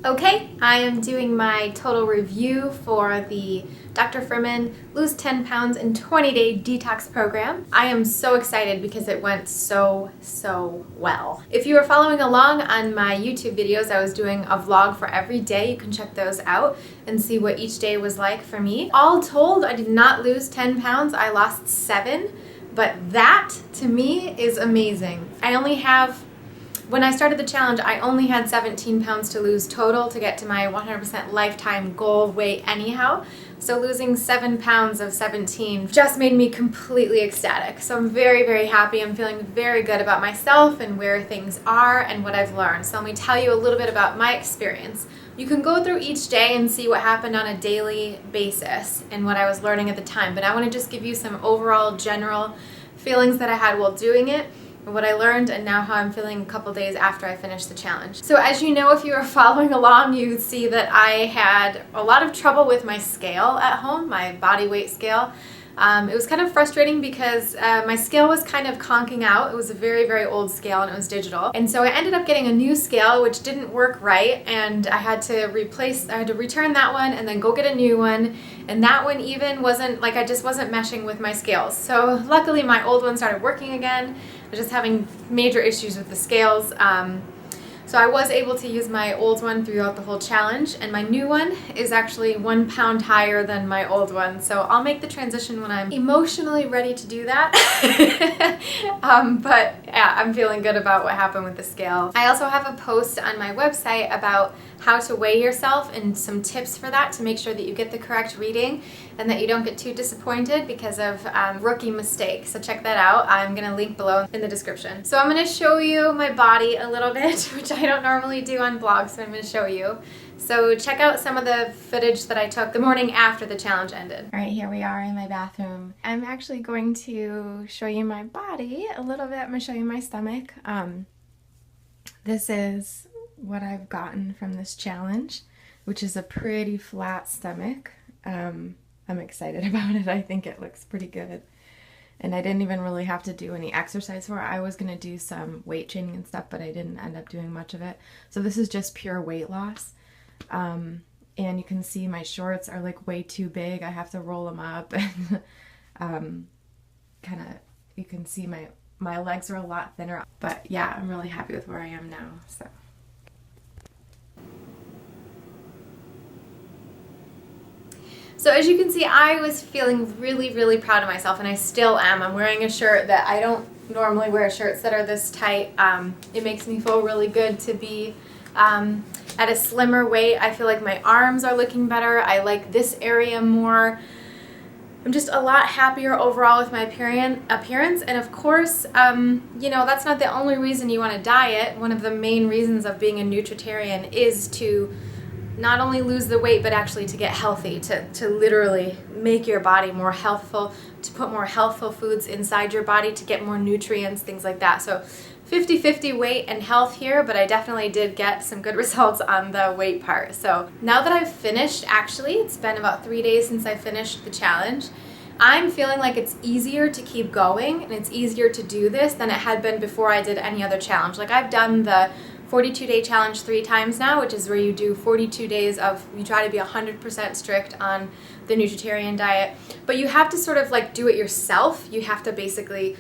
Okay, I am doing my total review for the Dr. Fuhrman Lose 10 Pounds in 20-Day Detox Program. I am so excited because it went so well. If you were following along on my YouTube videos, I was doing a vlog for every day. You can check those out and see what each day was like for me. All told, I did not lose 10 pounds. I lost 7, but that to me is amazing. When I started the challenge, I only had 17 pounds to lose total to get to my 100% lifetime goal weight anyhow. So losing 7 pounds of 17 just made me completely ecstatic. So I'm very happy. I'm feeling very good about myself and where things are and what I've learned. So let me tell you a little bit about my experience. You can go through each day and see what happened on a daily basis and what I was learning at the time. But I want to just give you some overall general feelings that I had while doing it, what I learned, and now how I'm feeling a couple days after I finished the challenge. So as you know, if you are following along, you see that I had a lot of trouble with my scale at home, my body weight scale. It was kind of frustrating because my scale was kind of conking out. It was a very old scale and it was digital. And so I ended up getting a new scale which didn't work right, and I had to return that one and then go get a new one. And that one even wasn't, I just wasn't meshing with my scales. So luckily my old one started working again. I was just having major issues with the scales. So I was able to use my old one throughout the whole challenge, and my new one is actually 1 pound higher than my old one. So I'll make the transition when I'm emotionally ready to do that. But yeah, I'm feeling good about what happened with the scale. I also have a post on my website about how to weigh yourself and some tips for that to make sure that you get the correct reading and that you don't get too disappointed because of rookie mistakes. So check that out. I'm going to link below in the description. So I'm going to show you my body a little bit, which I don't normally do on vlogs, so I'm going to show you. So check out some of the footage that I took the morning after the challenge ended. All right, here we are in my bathroom. I'm actually going to show you my body a little bit. I'm going to show you my stomach. This is what I've gotten from this challenge, which is a pretty flat stomach. I'm excited about it. I think it looks pretty good. And I didn't even really have to do any exercise for it. I was going to do some weight training and stuff, but I didn't end up doing much of it. So this is just pure weight loss. And you can see my shorts are way too big. I have to roll them up. And you can see my legs are a lot thinner. But yeah, I'm really happy with where I am now. So as you can see, I was feeling really proud of myself, and I still am. I'm wearing a shirt that I don't normally wear, shirts that are this tight. It makes me feel really good to be at a slimmer weight. I feel like my arms are looking better. I like this area more. I'm just a lot happier overall with my appearance. And of course, that's not the only reason you want to diet. One of the main reasons of being a nutritarian is to not only lose the weight, but actually to get healthy, to literally make your body more healthful, to put more healthful foods inside your body, to get more nutrients, things like that. So 50-50 weight and health here, but I definitely did get some good results on the weight part. So now that I've finished, actually, it's been about 3 days since I finished the challenge, I'm feeling like it's easier to keep going and it's easier to do this than it had been before I did any other challenge. I've done the 42-day challenge 3 times now, which is where you do 42 days of, you try to be 100% strict on the nutritarian diet, but you have to sort of do it yourself. You have to basically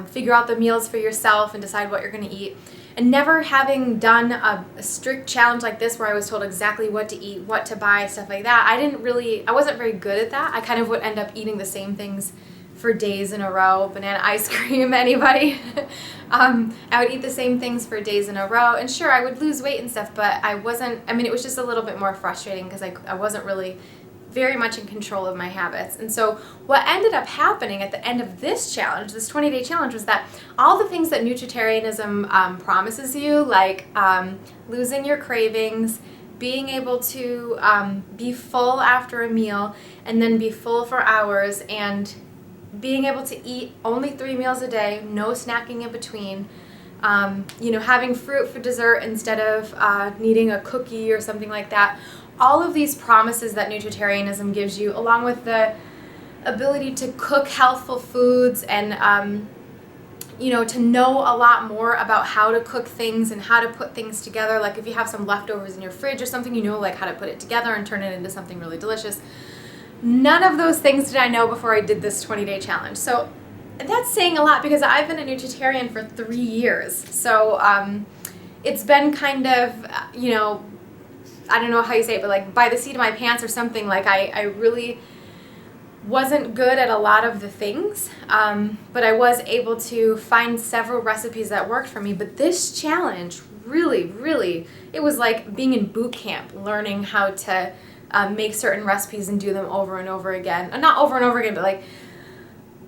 figure out the meals for yourself and decide what you're going to eat. And never having done a strict challenge like this where I was told exactly what to eat, what to buy, stuff like that, I wasn't very good at that. I kind of would end up eating the same things for days in a row. Banana ice cream, anybody? I would eat the same things for days in a row, and sure, I would lose weight and stuff, but it was just a little bit more frustrating because I wasn't really very much in control of my habits. And so what ended up happening at the end of this challenge, this 20-day challenge, was that all the things that nutritarianism promises you, losing your cravings, being able to be full after a meal and then be full for hours, and being able to eat only 3 meals a day, no snacking in between, having fruit for dessert instead of needing a cookie or something like that. All of these promises that nutritarianism gives you, along with the ability to cook healthful foods and to know a lot more about how to cook things and how to put things together. Like if you have some leftovers in your fridge or something, like how to put it together and turn it into something really delicious. None of those things did I know before I did this 20-day challenge. So that's saying a lot because I've been a nutritarian for 3 years. So it's been kind of, I don't know how you say it, but like by the seat of my pants or something. Like I really wasn't good at a lot of the things, but I was able to find several recipes that worked for me. But this challenge really, it was like being in boot camp, learning how to make certain recipes and do them over and over again. Not over and over again, but like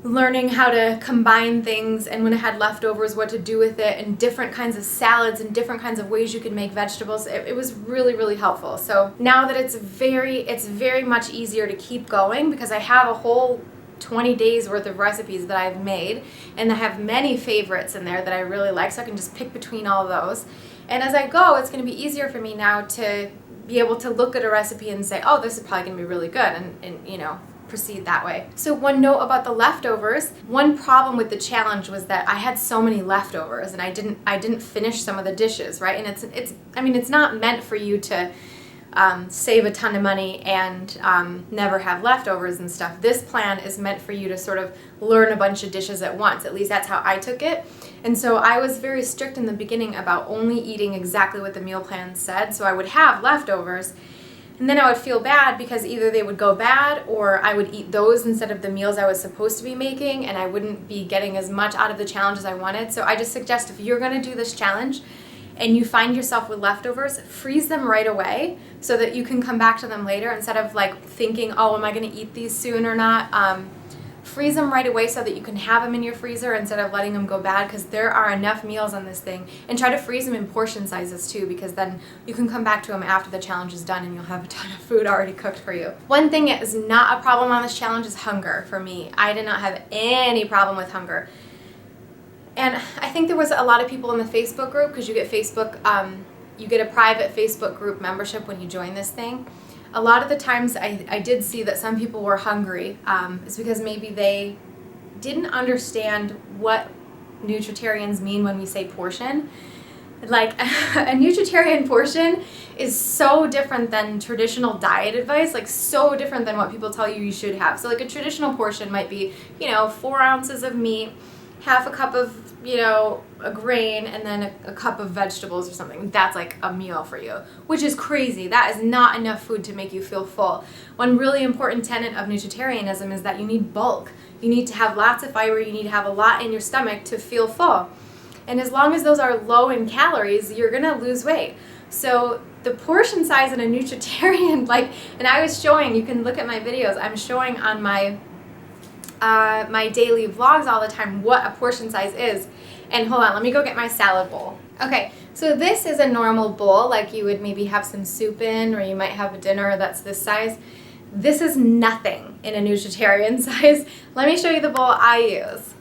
learning how to combine things, and when I had leftovers, what to do with it, and different kinds of salads and different kinds of ways you could make vegetables. It was really helpful. So now that it's very much easier to keep going because I have a whole 20 days worth of recipes that I've made, and I have many favorites in there that I really like, so I can just pick between all of those. And as I go, it's going to be easier for me now to be able to look at a recipe and say, oh, this is probably going to be really good, and proceed that way. So one note about the leftovers. One problem with the challenge was that I had so many leftovers and I didn't finish some of the dishes, right? And it's not meant for you to save a ton of money and never have leftovers and stuff. This plan is meant for you to sort of learn a bunch of dishes at once. At least that's how I took it. And so I was very strict in the beginning about only eating exactly what the meal plan said. So I would have leftovers, and then I would feel bad because either they would go bad or I would eat those instead of the meals I was supposed to be making, and I wouldn't be getting as much out of the challenge as I wanted. So I just suggest if you're going to do this challenge and you find yourself with leftovers, freeze them right away so that you can come back to them later instead of like thinking, oh, am I going to eat these soon or not? Freeze them right away so that you can have them in your freezer instead of letting them go bad, because there are enough meals on this thing. And try to freeze them in portion sizes too, because then you can come back to them after the challenge is done and you'll have a ton of food already cooked for you. One thing that is not a problem on this challenge is hunger for me. I did not have any problem with hunger. And I think there was a lot of people in the Facebook group, because you get you get a private Facebook group membership when you join this thing. A lot of the times I did see that some people were hungry. It's because maybe they didn't understand what nutritarians mean when we say portion. Like a nutritarian portion is so different than traditional diet advice, like so different than what people tell you should have. So like a traditional portion might be, 4 ounces of meat, half a cup of, a grain, and then a cup of vegetables or something. That's like a meal for you, which is crazy. That is not enough food to make you feel full. One really important tenet of nutritarianism is that you need bulk. You need to have lots of fiber. You need to have a lot in your stomach to feel full. And as long as those are low in calories, you're going to lose weight. So the portion size in a nutritarian, and I was showing, you can look at my videos, I'm showing on my daily vlogs all the time what a portion size is. And hold on, let me go get my salad bowl. Okay, so this is a normal bowl, like you would maybe have some soup in, or you might have a dinner that's this size. This is nothing in a nutritarian size. Let me show you the bowl I use.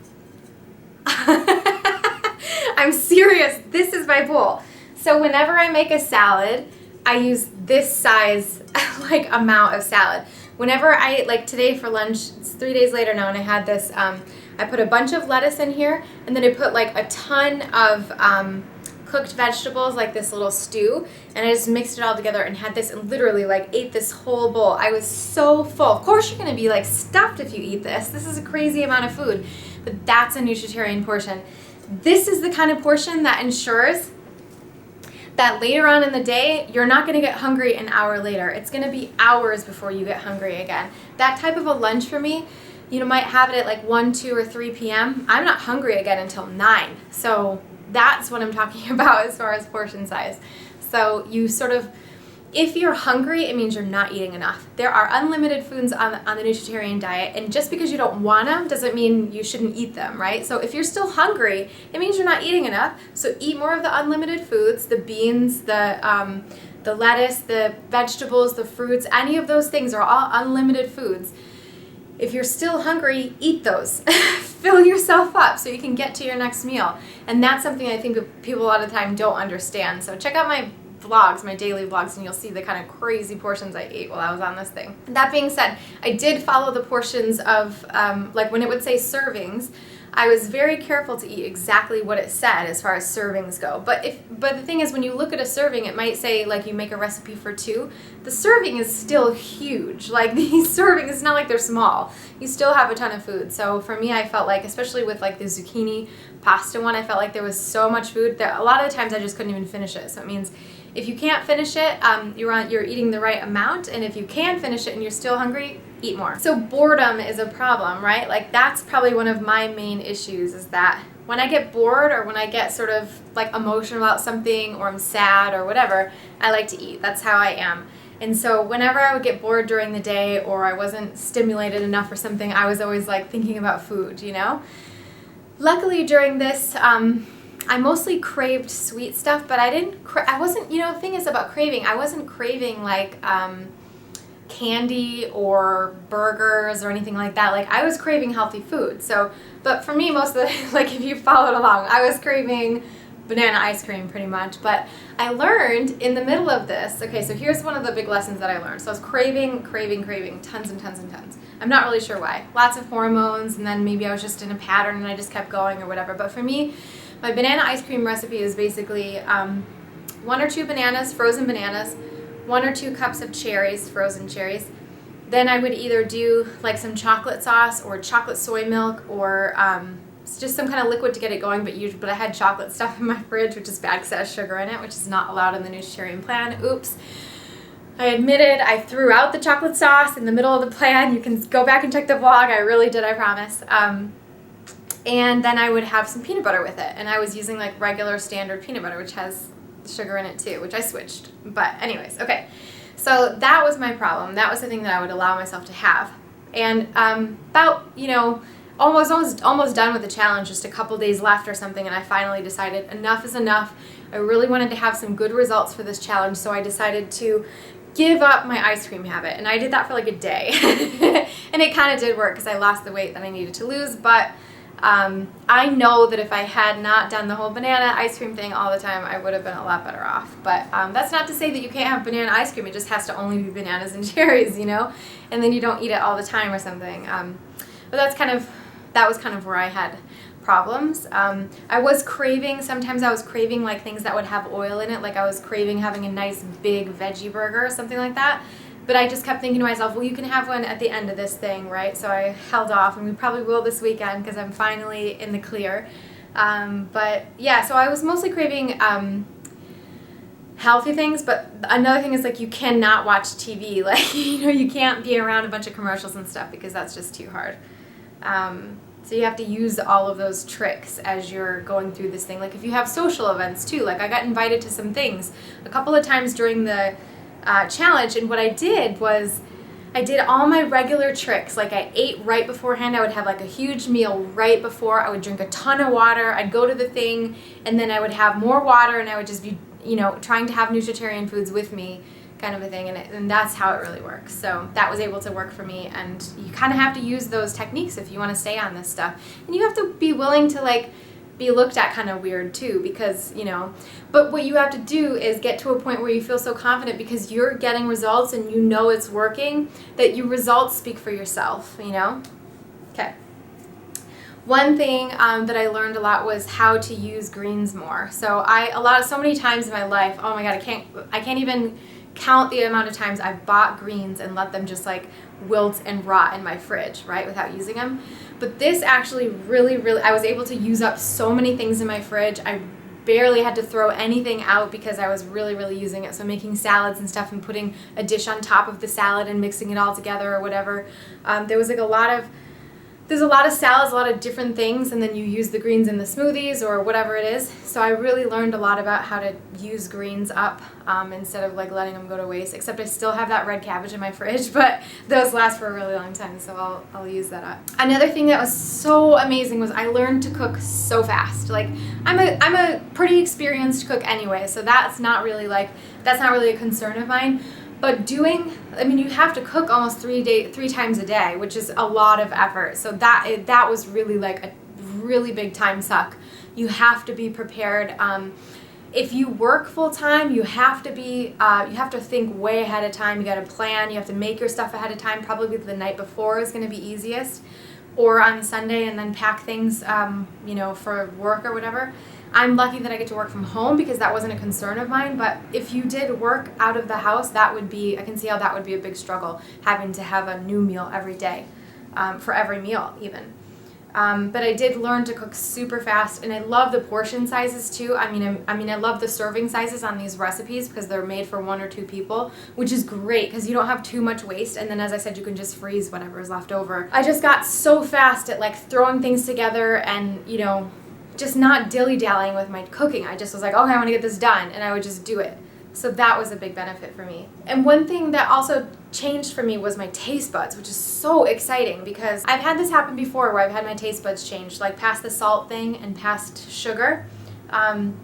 I'm serious, this is my bowl. So whenever I make a salad, I use this size amount of salad. Whenever like today for lunch, it's 3 days later now, and I had this, I put a bunch of lettuce in here, and then I put a ton of cooked vegetables, like this little stew, and I just mixed it all together and had this, and literally ate this whole bowl. I was so full. Of course you're gonna be stuffed if you eat this. This is a crazy amount of food, but that's a nutritarian portion. This is the kind of portion that ensures that later on in the day, you're not going to get hungry an hour later. It's going to be hours before you get hungry again. That type of a lunch for me, might have it at 1, 2, or 3 p.m. I'm not hungry again until 9. So that's what I'm talking about as far as portion size. So you if you're hungry, it means you're not eating enough. There are unlimited foods on the nutritarian diet, and just because you don't want them doesn't mean you shouldn't eat them, right? So if you're still hungry, it means you're not eating enough. So eat more of the unlimited foods, the beans, the lettuce, the vegetables, the fruits, any of those things are all unlimited foods. If you're still hungry, eat those. Fill yourself up so you can get to your next meal. And that's something I think people a lot of the time don't understand. So check out my vlogs, my daily vlogs, and you'll see the kind of crazy portions I ate while I was on this thing. That being said, I did follow the portions of, when it would say servings, I was very careful to eat exactly what it said as far as servings go. But the thing is, when you look at a serving, it might say like you make a recipe for 2. The serving is still huge. Like these servings, it's not like they're small. You still have a ton of food. So for me, I felt like, especially with like the zucchini pasta one, I felt like there was so much food that a lot of the times I just couldn't even finish it. So it means if you can't finish it, you're eating the right amount, and if you can finish it and you're still hungry, eat more. So boredom is a problem, right? Like that's probably one of my main issues, is that when I get bored or when I get sort of like emotional about something or I'm sad or whatever, I like to eat. That's how I am. And so whenever I would get bored during the day or I wasn't stimulated enough or something, I was always like thinking about food, you know? Luckily during this, I mostly craved sweet stuff, but I wasn't, you know, the thing is about craving, I wasn't craving like candy or burgers or anything like that. Like I was craving healthy food. So, but for me, most of the, like if you followed along, I was craving banana ice cream pretty much. But I learned in the middle of this, okay, so here's one of the big lessons that I learned. So I was craving tons and tons and tons. I'm not really sure why. Lots of hormones, and then maybe I was just in a pattern and I just kept going or whatever. But for me, my banana ice cream recipe is basically 1 or 2 bananas, frozen bananas, 1 or 2 cups of cherries, frozen cherries. Then I would either do like some chocolate sauce or chocolate soy milk or just some kind of liquid to get it going, but I had chocolate stuff in my fridge, which is bad because it has sugar in it, which is not allowed in the nutritarian plan. Oops. I admitted I threw out the chocolate sauce in the middle of the plan. You can go back and check the vlog. I really did, I promise. And then I would have some peanut butter with it. And I was using like regular standard peanut butter, which has sugar in it too, which I switched. But anyways, okay. So that was my problem. That was the thing that I would allow myself to have. And about, you know, almost done with the challenge, just a couple days left or something, and I finally decided enough is enough. I really wanted to have some good results for this challenge, so I decided to give up my ice cream habit. And I did that for like a day. And it kind of did work because I lost the weight that I needed to lose, but I know that if I had not done the whole banana ice cream thing all the time, I would have been a lot better off. But that's not to say that you can't have banana ice cream. It just has to only be bananas and cherries, you know, and then you don't eat it all the time or something. But that was kind of where I had problems. Sometimes I was craving like things that would have oil in it, like I was craving having a nice big veggie burger or something like that. But I just kept thinking to myself, well, you can have one at the end of this thing, right? So I held off, and we probably will this weekend because I'm finally in the clear. But yeah, so I was mostly craving healthy things, but another thing is like you cannot watch TV. Like, you know, you can't be around a bunch of commercials and stuff because that's just too hard. So you have to use all of those tricks as you're going through this thing. Like if you have social events too, like I got invited to some things a couple of times during the challenge, and what I did was I did all my regular tricks. Like I ate right beforehand. I would have like a huge meal right before. I would drink a ton of water. I'd go to the thing, and then I would have more water, and I would just be, you know, trying to have nutritarian foods with me, kind of a thing, and that's how it really works. So that was able to work for me, and you kind of have to use those techniques if you want to stay on this stuff, and you have to be willing to like be looked at kind of weird too, because, you know, but what you have to do is get to a point where you feel so confident because you're getting results and you know it's working, that your results speak for yourself, you know? Okay. One thing that I learned a lot was how to use greens more. So so many times in my life, oh my God, I can't even count the amount of times I've bought greens and let them just like wilt and rot in my fridge, right, without using them. But this actually really, I was able to use up so many things in my fridge. I barely had to throw anything out because I was really using it. So making salads and stuff and putting a dish on top of the salad and mixing it all together or whatever. There's a lot of salads, a lot of different things, and then you use the greens in the smoothies or whatever it is. So I really learned a lot about how to use greens up instead of like letting them go to waste, except I still have that red cabbage in my fridge, but those last for a really long time, so I'll use that up. Another thing that was so amazing was I learned to cook so fast. Like I'm a pretty experienced cook anyway, so that's not really a concern of mine. But you have to cook almost 3 times a day, which is a lot of effort. So that was really like a really big time suck. You have to be prepared. If you work full time, you have to think way ahead of time. You got to plan. You have to make your stuff ahead of time. Probably the night before is going to be easiest. or on Sunday and then pack things, for work or whatever. I'm lucky that I get to work from home because that wasn't a concern of mine, but if you did work out of the house, I can see how that would be a big struggle, having to have a new meal every day, for every meal even. But I did learn to cook super fast, and I love the portion sizes too. I love the serving sizes on these recipes because they're made for 1 or 2 people, which is great because you don't have too much waste, and then as I said, you can just freeze whatever is left over. I just got so fast at like throwing things together and, just not dilly-dallying with my cooking. I just was like, okay, I want to get this done, and I would just do it. So that was a big benefit for me. And one thing that also changed for me was my taste buds, which is so exciting because I've had this happen before where I've had my taste buds changed, like past the salt thing and past sugar. And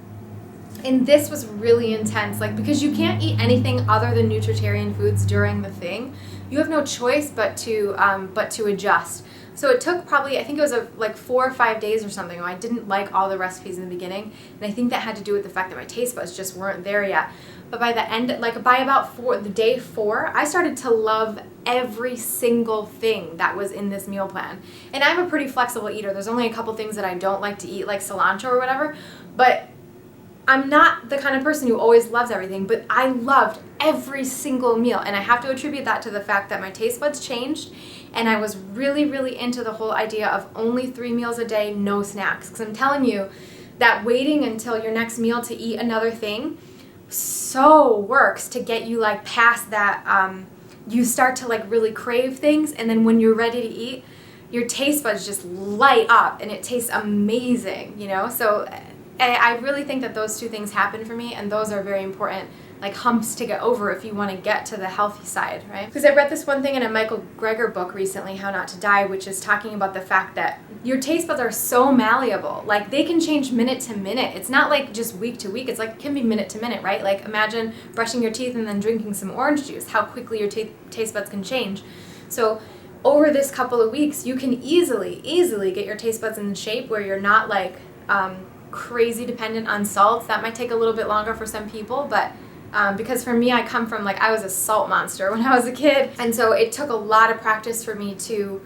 this was really intense, like because you can't eat anything other than nutritarian foods during the thing. You have no choice but to adjust. So it took probably, I think it was like 4 or 5 days or something. I didn't like all the recipes in the beginning, and I think that had to do with the fact that my taste buds just weren't there yet. But by the end, like by about the day 4, I started to love every single thing that was in this meal plan. And I'm a pretty flexible eater. There's only a couple things that I don't like to eat, like cilantro or whatever, but I'm not the kind of person who always loves everything, but I loved every single meal, and I have to attribute that to the fact that my taste buds changed, and I was really, really into the whole idea of only 3 meals a day, no snacks. Because I'm telling you that waiting until your next meal to eat another thing so works to get you like past that. You start to like really crave things, and then when you're ready to eat, your taste buds just light up, and it tastes amazing, So I really think that those 2 things happen for me, and those are very important, like humps to get over if you want to get to the healthy side, right? Because I read this one thing in a Michael Greger book recently, How Not to Die, which is talking about the fact that your taste buds are so malleable. Like they can change minute to minute. It's not like just week to week. It's like it can be minute to minute, right? Like imagine brushing your teeth and then drinking some orange juice, how quickly your taste buds can change. So over this couple of weeks, you can easily get your taste buds in shape where you're not like crazy dependent on salt. That might take a little bit longer for some people, but because for me, I come from I was a salt monster when I was a kid, and so it took a lot of practice for me to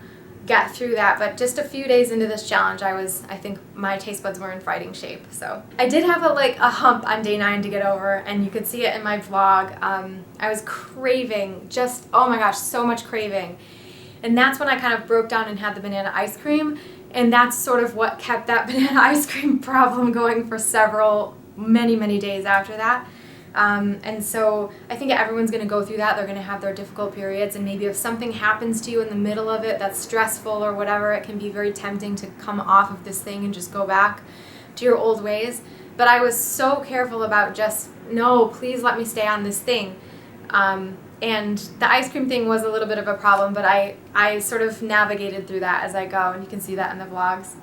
get through that. But just a few days into this challenge, I think my taste buds were in fighting shape. So I did have a hump on day 9 to get over, and you could see it in my vlog. I was craving, just oh my gosh, so much craving, and that's when I kind of broke down and had the banana ice cream. And that's sort of what kept that banana ice cream problem going for many days after that. And so I think everyone's going to go through that. They're going to have their difficult periods, and maybe if something happens to you in the middle of it that's stressful or whatever, it can be very tempting to come off of this thing and just go back to your old ways. But I was so careful about just, no, please let me stay on this thing. And the ice cream thing was a little bit of a problem, but I sort of navigated through that as I go, and you can see that in the vlogs.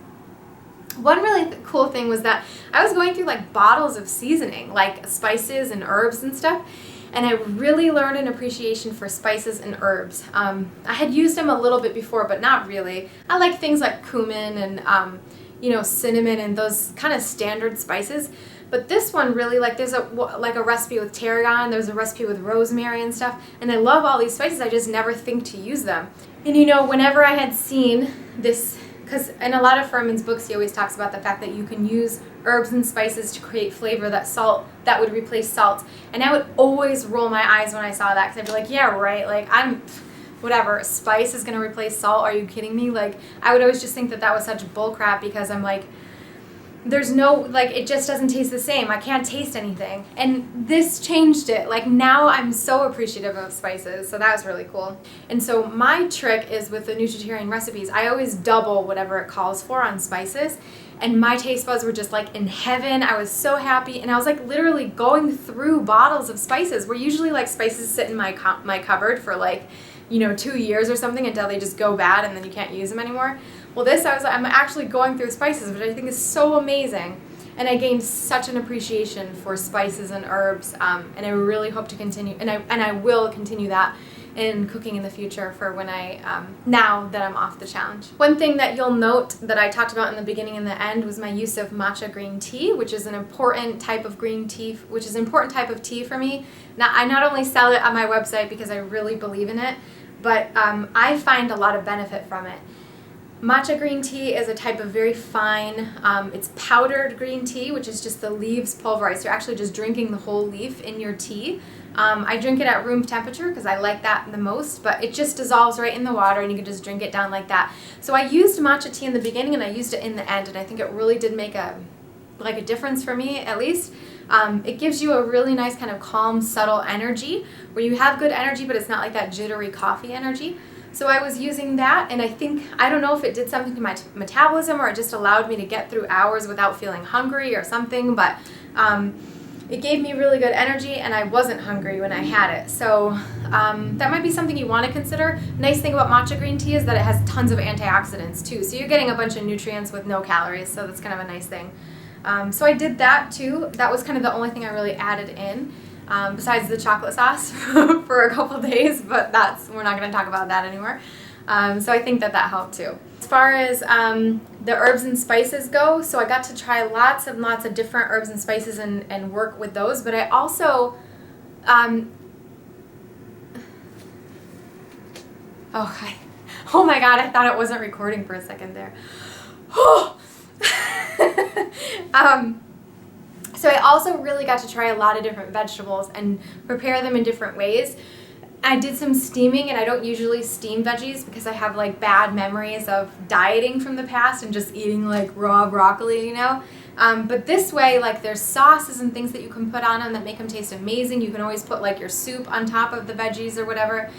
One really cool thing was that I was going through like bottles of seasoning, like spices and herbs and stuff, and I really learned an appreciation for spices and herbs. I had used them a little bit before, but not really. I like things like cumin and cinnamon and those kind of standard spices. But this one really, there's a recipe with tarragon, there's a recipe with rosemary and stuff, and I love all these spices, I just never think to use them. And whenever I had seen this, because in a lot of Fuhrman's books he always talks about the fact that you can use herbs and spices to create flavor that would replace salt, and I would always roll my eyes when I saw that, because I'd be like, yeah, right, whatever, spice is going to replace salt, are you kidding me? I would always just think that was such bullcrap, because I'm like, there's no, it just doesn't taste the same. I can't taste anything. And this changed it. Now I'm so appreciative of spices, so that was really cool. And so my trick is with the nutritarian recipes, I always double whatever it calls for on spices. And my taste buds were just in heaven. I was so happy, and I was literally going through bottles of spices, where usually spices sit in my cupboard for 2 years or something until they just go bad and then you can't use them anymore. Well, I'm actually going through spices, which I think is so amazing. And I gained such an appreciation for spices and herbs, and I really hope to continue, and I will continue that in cooking in the future for when now that I'm off the challenge. One thing that you'll note that I talked about in the beginning and the end was my use of matcha green tea, which is an important type of green tea, which is an important type of tea for me. Now, I not only sell it on my website because I really believe in it, but I find a lot of benefit from it. Matcha green tea is a type of very fine, it's powdered green tea, which is just the leaves pulverized. You're actually just drinking the whole leaf in your tea. I drink it at room temperature because I like that the most, but it just dissolves right in the water and you can just drink it down like that. So I used matcha tea in the beginning and I used it in the end, and I think it really did make a difference for me, at least. It gives you a really nice kind of calm, subtle energy where you have good energy, but it's not like that jittery coffee energy. So I was using that, and I don't know if it did something to my metabolism or it just allowed me to get through hours without feeling hungry or something, but it gave me really good energy and I wasn't hungry when I had it. So that might be something you want to consider. Nice thing about matcha green tea is that it has tons of antioxidants too. So you're getting a bunch of nutrients with no calories, so that's kind of a nice thing. So I did that too. That was kind of the only thing I really added in, besides the chocolate sauce for a couple days, but we're not going to talk about that anymore. So I think that helped too. As far as the herbs and spices go, so I got to try lots of different herbs and spices and work with those, but I also, oh my God, I thought it wasn't recording for a second there. So I also really got to try a lot of different vegetables and prepare them in different ways. I did some steaming, and I don't usually steam veggies because I have like bad memories of dieting from the past and just eating like raw broccoli, you know. But this way, like, there's sauces and things that you can put on them that make them taste amazing. You can always put like your soup on top of the veggies or whatever,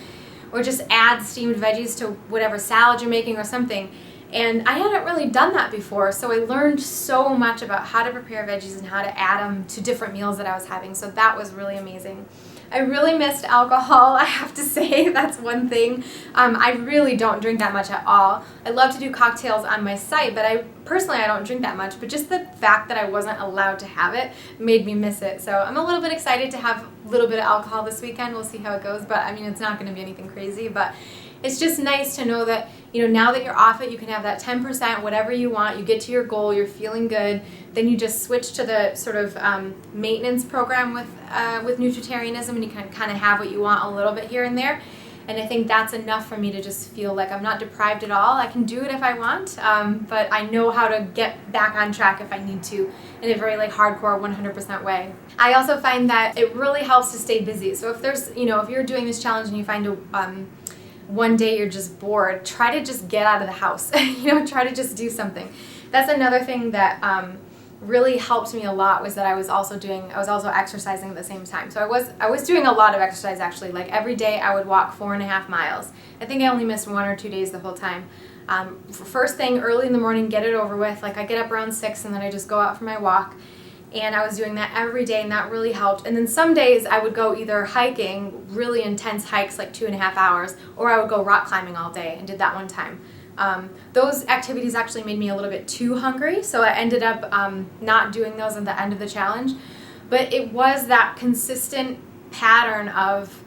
or just add steamed veggies to whatever salad you're making or something. And I hadn't really done that before, so I learned so much about how to prepare veggies and how to add them to different meals that I was having, so that was really amazing. I really missed alcohol, I have to say. That's one thing. I really don't drink that much at all. I love to do cocktails on my site, but I don't drink that much, but just the fact that I wasn't allowed to have it made me miss it. So I'm a little bit excited to have a little bit of alcohol this weekend. We'll see how it goes, but I mean, it's not going to be anything crazy, but it's just nice to know that, you know, now that you're off it, you can have that 10%, whatever you want. You get to your goal, you're feeling good. Then you just switch to the sort of maintenance program with nutritarianism, and you can kind of have what you want a little bit here and there. And I think that's enough for me to just feel like I'm not deprived at all. I can do it if I want, but I know how to get back on track if I need to in a very like hardcore 100% way. I also find that it really helps to stay busy. So if there's, you know, if you're doing this challenge and you find one day you're just bored, try to just get out of the house. You know, try to just do something. That's another thing that really helped me a lot, was that I was also exercising at the same time. So I was doing a lot of exercise actually. Like every day I would walk 4.5 miles. I think I only missed 1 or 2 days the whole time. First thing early in the morning, get it over with. Like I get up around 6 and then I just go out for my walk. And I was doing that every day, and that really helped. And then some days I would go either hiking, really intense hikes like 2.5 hours, or I would go rock climbing all day, and did that one time. Those activities actually made me a little bit too hungry, so I ended up not doing those at the end of the challenge. But it was that consistent pattern of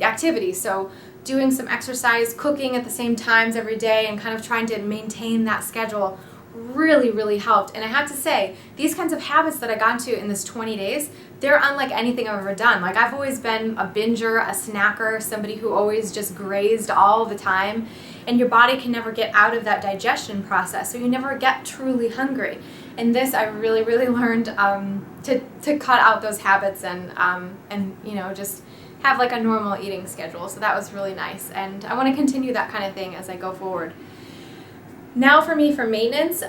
activity. So doing some exercise, cooking at the same times every day, and kind of trying to maintain that schedule really, really helped. And I have to say, these kinds of habits that I got into in this 20 days, they're unlike anything I've ever done. Like, I've always been a binger, a snacker, somebody who always just grazed all the time, and your body can never get out of that digestion process, so you never get truly hungry. And this, I really, really learned to cut out those habits and you know, just have like a normal eating schedule. So that was really nice, and I want to continue that kind of thing as I go forward. Now for me, for maintenance,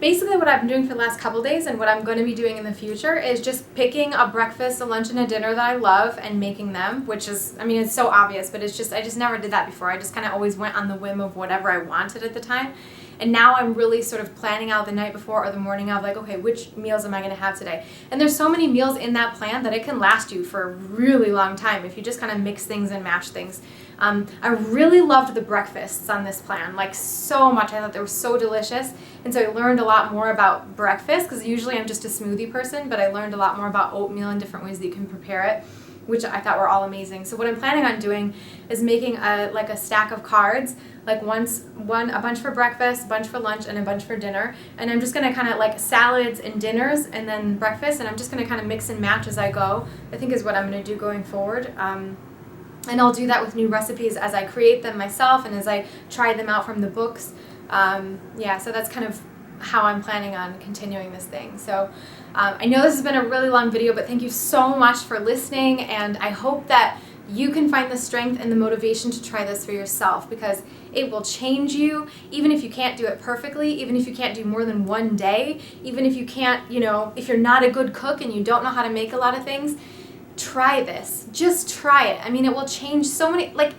basically what I've been doing for the last couple days and what I'm going to be doing in the future is just picking a breakfast, a lunch, and a dinner that I love and making them, which is, I mean, it's so obvious, but it's just, I just never did that before. I just kind of always went on the whim of whatever I wanted at the time. And now I'm really sort of planning out the night before or the morning of, like, okay, which meals am I going to have today? And there's so many meals in that plan that it can last you for a really long time if you just kind of mix things and match things. I really loved the breakfasts on this plan, like so much. I thought they were so delicious. And so I learned a lot more about breakfast, because usually I'm just a smoothie person, but I learned a lot more about oatmeal and different ways that you can prepare it, which I thought were all amazing. So what I'm planning on doing is making a stack of cards, like a bunch for breakfast, a bunch for lunch, and a bunch for dinner. And I'm just going to kind of like salads and dinners and then breakfast, and I'm just going to kind of mix and match as I go, I think is what I'm going to do going forward. And I'll do that with new recipes as I create them myself and as I try them out from the books. Yeah, so that's kind of how I'm planning on continuing this thing. So I know this has been a really long video, but thank you so much for listening, and I hope that you can find the strength and the motivation to try this for yourself, because it will change you, even if you can't do it perfectly, even if you can't do more than one day, even if you can't, you know, if you're not a good cook and you don't know how to make a lot of things. Try this. Just try it. I mean, it will change so many, like,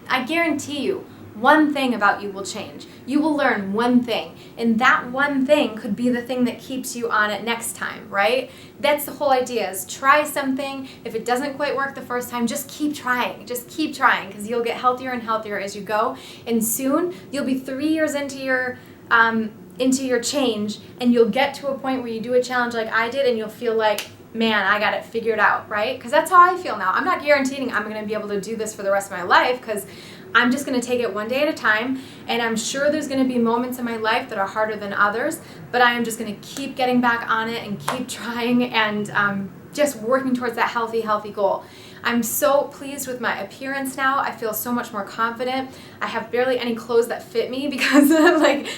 I guarantee you, one thing about you will change. You will learn one thing, and that one thing could be the thing that keeps you on it next time, right? That's the whole idea, is try something. If it doesn't quite work the first time, just keep trying. Just keep trying, because you'll get healthier and healthier as you go, and soon you'll be 3 years into your change, and you'll get to a point where you do a challenge like I did, and you'll feel like, man, I got it figured out, right? Because that's how I feel now. I'm not guaranteeing I'm going to be able to do this for the rest of my life, because I'm just going to take it one day at a time, and I'm sure there's going to be moments in my life that are harder than others, but I am just going to keep getting back on it and keep trying and just working towards that healthy goal. I'm so pleased with my appearance now. I feel so much more confident. I have barely any clothes that fit me because like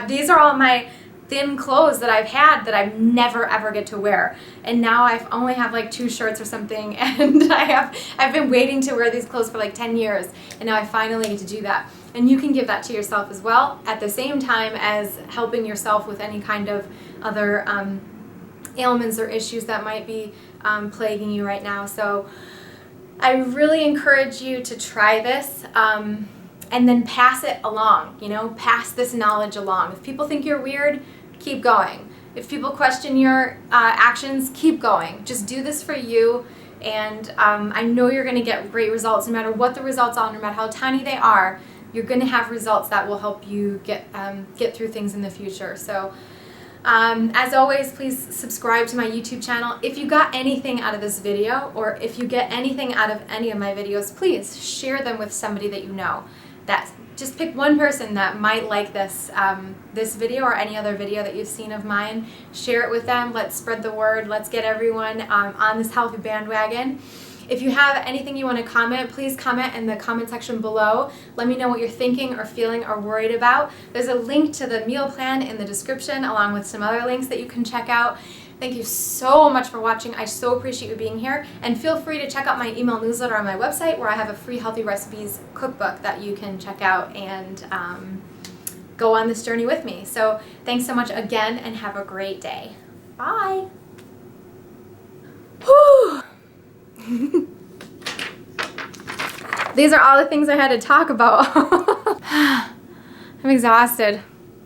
these are all my thin clothes that I've had that I've never ever get to wear, and now I've only have like 2 shirts or something, and I've been waiting to wear these clothes for like 10 years, and now I finally get to do that. And you can give that to yourself as well, at the same time as helping yourself with any kind of other ailments or issues that might be plaguing you right now. So I really encourage you to try this. And then pass it along, you know, pass this knowledge along. If people think you're weird, keep going. If people question your actions, keep going. Just do this for you, and I know you're going to get great results. No matter what the results are, no matter how tiny they are, you're going to have results that will help you get through things in the future. So as always, please subscribe to my YouTube channel. If you got anything out of this video, or if you get anything out of any of my videos, please share them with somebody that you know. Just pick one person that might like this this video or any other video that you've seen of mine. Share it with them. Let's spread the word. Let's get everyone on this healthy bandwagon. If you have anything you want to comment, please comment in the comment section below. Let me know what you're thinking or feeling or worried about. There's a link to the meal plan in the description, along with some other links that you can check out. Thank you so much for watching. I so appreciate you being here, and feel free to check out my email newsletter on my website, where I have a free healthy recipes cookbook that you can check out and go on this journey with me. So thanks so much again, and have a great day. Bye. Whew. These are all the things I had to talk about. I'm exhausted.